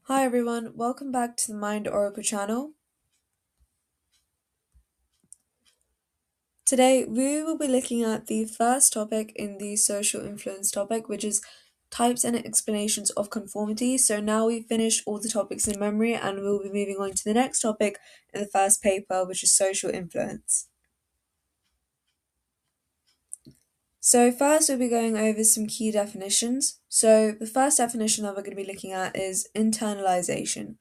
Hi everyone, welcome back to the Mind Oracle channel. Today we will be looking at the first topic in the social influence topic, which is types and explanations of conformity. So now we've finished all the topics in memory and we'll be moving on to the next topic in the first paper, which is social influence. So first we'll be going over some key definitions. So the first definition that we're going to be looking at is internalization.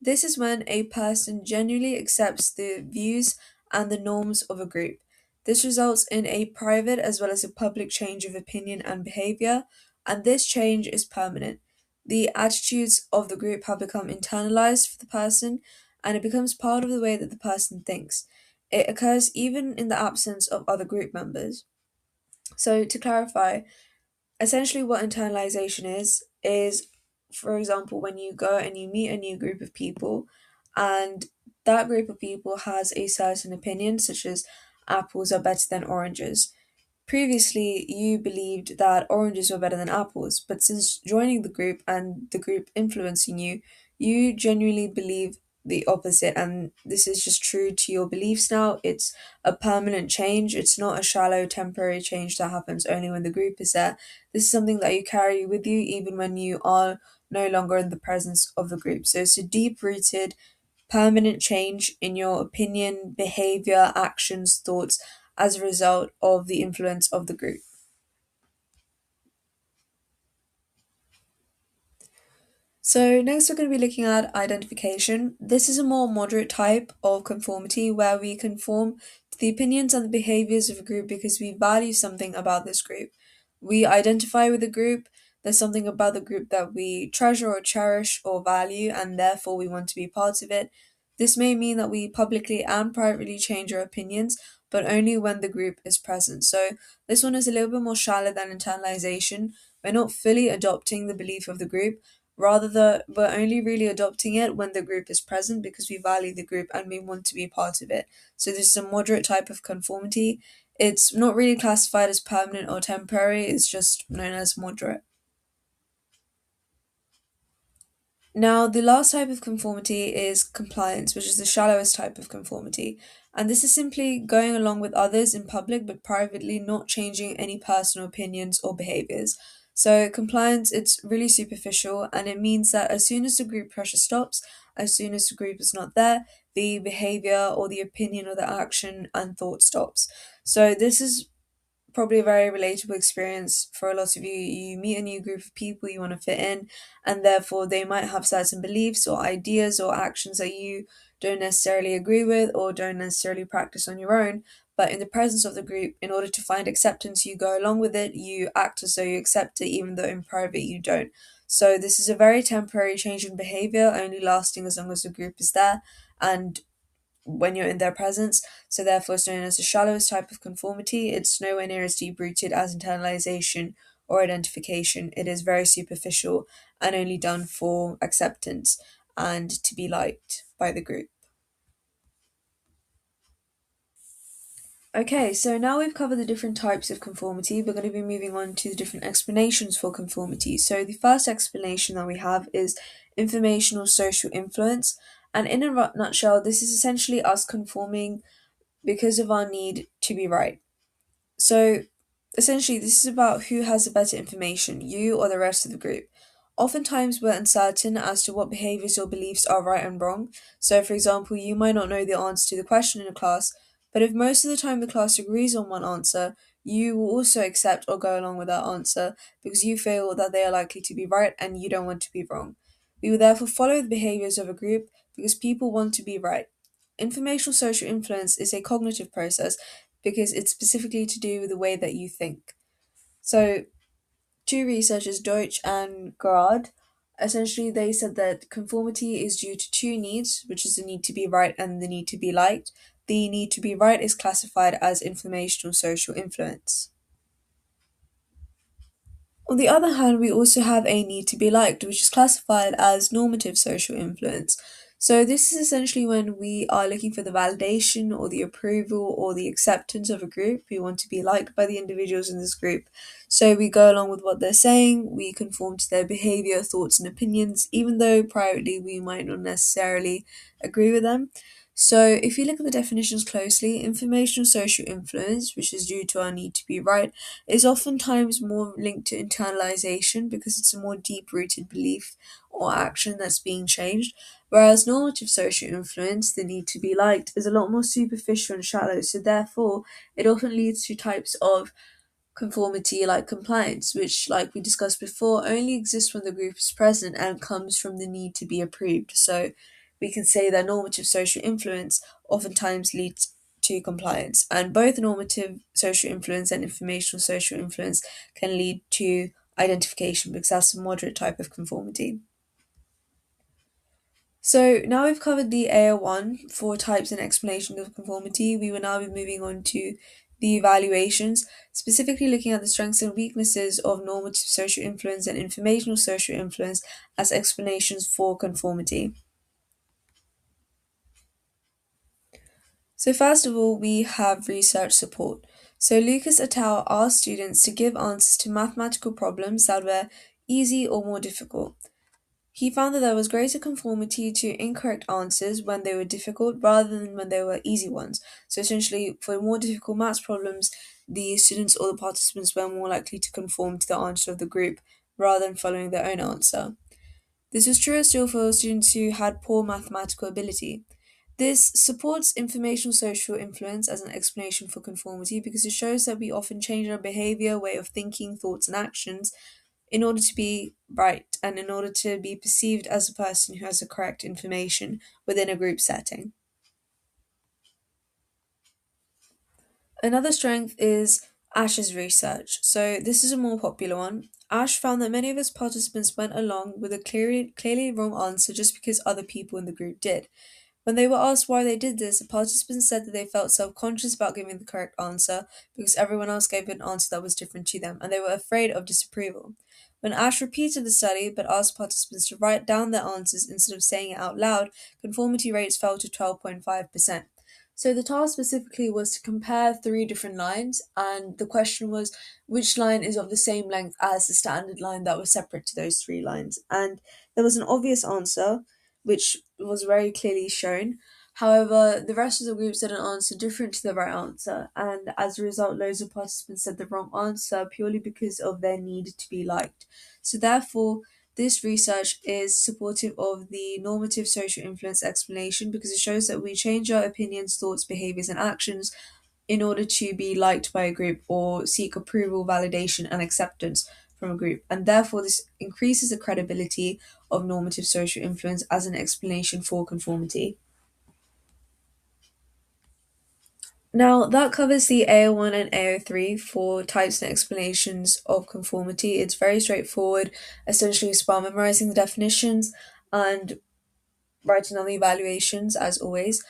This is when a person genuinely accepts the views and the norms of a group. This results in a private as well as a public change of opinion and behavior, and this change is permanent. The attitudes of the group have become internalized for the person, and it becomes part of the way that the person thinks. It occurs even in the absence of other group members. So, to clarify, essentially what internalization is for example when you go and you meet a new group of people and that group of people has a certain opinion, such as apples are better than oranges. Previously you believed that oranges were better than apples, but since joining the group and the group influencing you, you genuinely believe the opposite, and this is just true to your beliefs now. It's a permanent change. It's not a shallow temporary change that happens only when the group is there. This is something that you carry with you even when you are no longer in the presence of the group. So it's a deep rooted permanent change in your opinion, behavior, actions, thoughts as a result of the influence of the group. So, next we're going to be looking at identification. This is a more moderate type of conformity where we conform to the opinions and the behaviors of a group because we value something about this group. We identify with the group, there's something about the group that we treasure or cherish or value, and therefore we want to be part of it. This may mean that we publicly and privately change our opinions, but only when the group is present. So, this one is a little bit more shallow than internalization. We're not fully adopting the belief of the group. Rather, we're only really adopting it when the group is present because we value the group and we want to be part of it. So this is a moderate type of conformity. It's not really classified as permanent or temporary, it's just known as moderate. Now, the last type of conformity is compliance, which is the shallowest type of conformity. And this is simply going along with others in public but privately not changing any personal opinions or behaviors. So, compliance, it's really superficial and it means that as soon as the group pressure stops, as soon as the group is not there, the behavior or the opinion or the action and thought stops. So, this is probably a very relatable experience for a lot of you. You meet a new group of people, you want to fit in, and therefore they might have certain beliefs or ideas or actions that you don't necessarily agree with or don't necessarily practice on your own. But in the presence of the group, in order to find acceptance, you go along with it, you act as though you accept it, even though in private you don't. So, this is a very temporary change in behavior, only lasting as long as the group is there. And when you're in their presence, so therefore it's known as the shallowest type of conformity. It's nowhere near as deep rooted as internalization or identification. It is very superficial and only done for acceptance and to be liked by the group. Okay, so now we've covered the different types of conformity, we're going to be moving on to the different explanations for conformity. So the first explanation that we have is informational social influence. And in a nutshell, this is essentially us conforming because of our need to be right. So essentially, this is about who has the better information, you or the rest of the group. Oftentimes, we're uncertain as to what behaviors or beliefs are right and wrong. So, for example, you might not know the answer to the question in a class, but if most of the time the class agrees on one answer, you will also accept or go along with that answer because you feel that they are likely to be right and you don't want to be wrong. We will therefore follow the behaviors of a group because people want to be right. Informational social influence is a cognitive process because it's specifically to do with the way that you think. So, two researchers, Deutsch and Gerard, essentially they said that conformity is due to two needs, which is the need to be right and the need to be liked. The need to be right is classified as informational social influence. On the other hand, we also have a need to be liked, which is classified as normative social influence. So, this is essentially when we are looking for the validation or the approval or the acceptance of a group. We want to be liked by the individuals in this group. So, we go along with what they're saying, we conform to their behavior, thoughts, and opinions, even though privately we might not necessarily agree with them. So, if you look at the definitions closely, informational social influence, which is due to our need to be right, is oftentimes more linked to internalization because it's a more deep rooted belief or action that's being changed. Whereas normative social influence, the need to be liked, is a lot more superficial and shallow, so therefore it often leads to types of conformity like compliance, which, like we discussed before, only exists when the group is present and comes from the need to be approved. So we can say that normative social influence oftentimes leads to compliance, and both normative social influence and informational social influence can lead to identification because that's a moderate type of conformity. So now we've covered the AO1 for types and explanation of conformity. We will now be moving on to the evaluations, specifically looking at the strengths and weaknesses of normative social influence and informational social influence as explanations for conformity. So first of all, we have research support. So Lucas et al. Asked students to give answers to mathematical problems that were easy or more difficult. He found that there was greater conformity to incorrect answers when they were difficult rather than when they were easy ones. So essentially, for more difficult maths problems, the students or the participants were more likely to conform to the answer of the group rather than following their own answer. This was truer still for students who had poor mathematical ability. This supports informational social influence as an explanation for conformity because it shows that we often change our behavior, way of thinking, thoughts, and actions in order to be right and in order to be perceived as a person who has the correct information within a group setting. Another strength is Ash's research. So, this is a more popular one. Ash found that many of his participants went along with a clearly wrong answer just because other people in the group did. When they were asked why they did this, the participants said that they felt self conscious about giving the correct answer because everyone else gave an answer that was different to them, and they were afraid of disapproval. When Ash repeated the study but asked participants to write down their answers instead of saying it out loud, conformity rates fell to 12.5%. So the task specifically was to compare three different lines, and the question was which line is of the same length as the standard line that was separate to those three lines. And there was an obvious answer, which was very clearly shown. However, the rest of the group said an answer different to the right answer, and as a result, loads of participants said the wrong answer purely because of their need to be liked. So, therefore, this research is supportive of the normative social influence explanation because it shows that we change our opinions, thoughts, behaviors, and actions in order to be liked by a group or seek approval, validation, and acceptance from a group. And therefore, this increases the credibility of normative social influence as an explanation for conformity. Now, that covers the AO1 and AO3 for types and explanations of conformity. It's very straightforward. Essentially, it's about memorizing the definitions and writing on the evaluations, as always.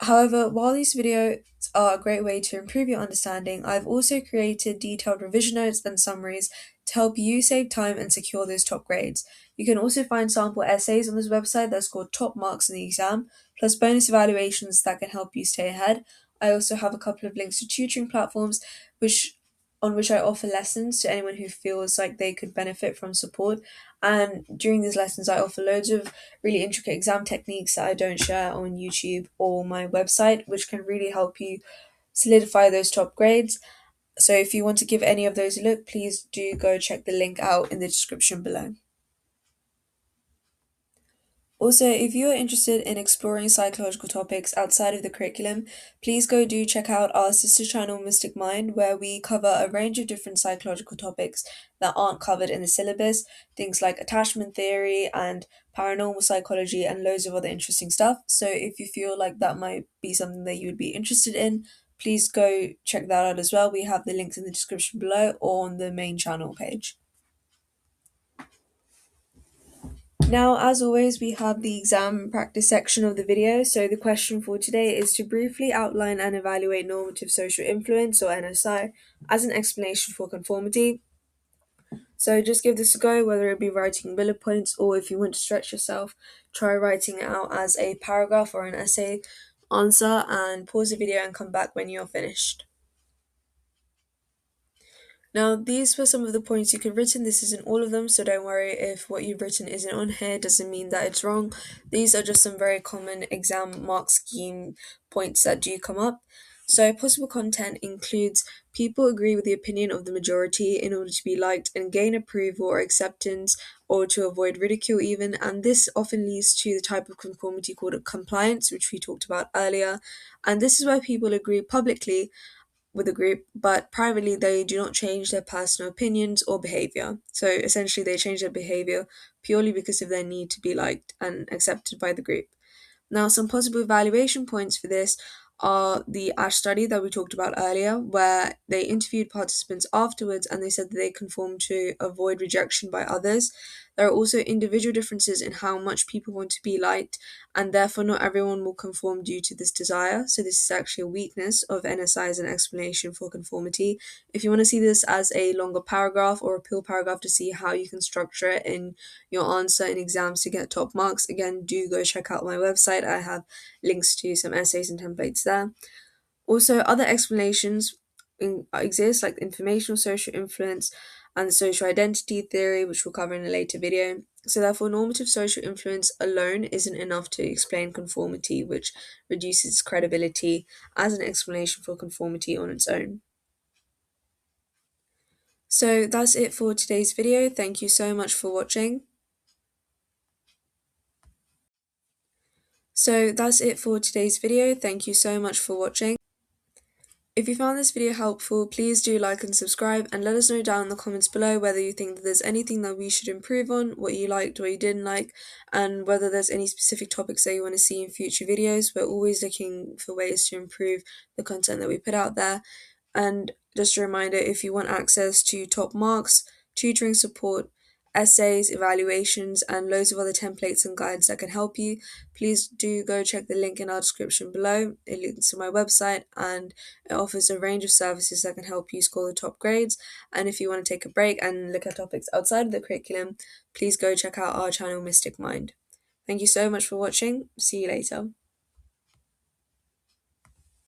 However, while these videos are a great way to improve your understanding, I've also created detailed revision notes and summaries to help you save time and secure those top grades. You can also find sample essays on this website that scored top marks in the exam, plus bonus evaluations that can help you stay ahead. I also have a couple of links to tutoring platforms which on which I offer lessons to anyone who feels like they could benefit from support. And during these lessons, I offer loads of really intricate exam techniques that I don't share on YouTube or my website, which can really help you solidify those top grades. So if you want to give any of those a look, please do go check the link out in the description below. Also, if you are interested in exploring psychological topics outside of the curriculum, please go do check out our sister channel Mystic Mind, where we cover a range of different psychological topics that aren't covered in the syllabus, things like attachment theory and paranormal psychology, and loads of other interesting stuff. So, if you feel like that might be something that you would be interested in, please go check that out as well. We have the links in the description below or on the main channel page. Now, as always, we have the exam practice section of the video. So the question for today is to briefly outline and evaluate normative social influence, or NSI, as an explanation for conformity. So just give this a go, whether it be writing bullet points or if you want to stretch yourself, try writing it out as a paragraph or an essay answer, and pause the video and come back when you're finished. Now, these were some of the points you could have written. This isn't all of them, so don't worry if what you've written isn't on here, doesn't mean that it's wrong. These are just some very common exam mark scheme points that do come up. So, possible content includes people agree with the opinion of the majority in order to be liked and gain approval or acceptance or to avoid ridicule, even. And this often leads to the type of conformity called a compliance, which we talked about earlier. And this is where people agree publicly with a group, but privately they do not change their personal opinions or behavior. So essentially, they change their behavior purely because of their need to be liked and accepted by the group. Now, some possible evaluation points for this are the ASH study that we talked about earlier, where they interviewed participants afterwards and they said that they conformed to avoid rejection by others. There are also individual differences in how much people want to be liked, and therefore not everyone will conform due to this desire. So, this is actually a weakness of NSI as an explanation for conformity. If you want to see this as a longer paragraph or a pill paragraph to see how you can structure it in your answer in exams to get top marks, again, do go check out my website. I have links to some essays and templates there. Also, other explanations exist, like informational social influence and the social identity theory, which we'll cover in a later video. So, therefore, normative social influence alone isn't enough to explain conformity, which reduces credibility as an explanation for conformity on its own. So, that's it for today's video. Thank you so much for watching. So that's it for today's video. Thank you so much for watching. If you found this video helpful, please do like and subscribe, and let us know down in the comments below whether you think that there's anything that we should improve on, what you liked, what you didn't like, and whether there's any specific topics that you want to see in future videos. We're always looking for ways to improve the content that we put out there. And just a reminder, if you want access to top marks, tutoring support, essays, evaluations, and loads of other templates and guides that can help you, please do go check the link in our description below. It links to my website and it offers a range of services that can help you score the top grades. And if you want to take a break and look at topics outside of the curriculum, please go check out our channel Mystic Mind. Thank you so much for watching. See you later.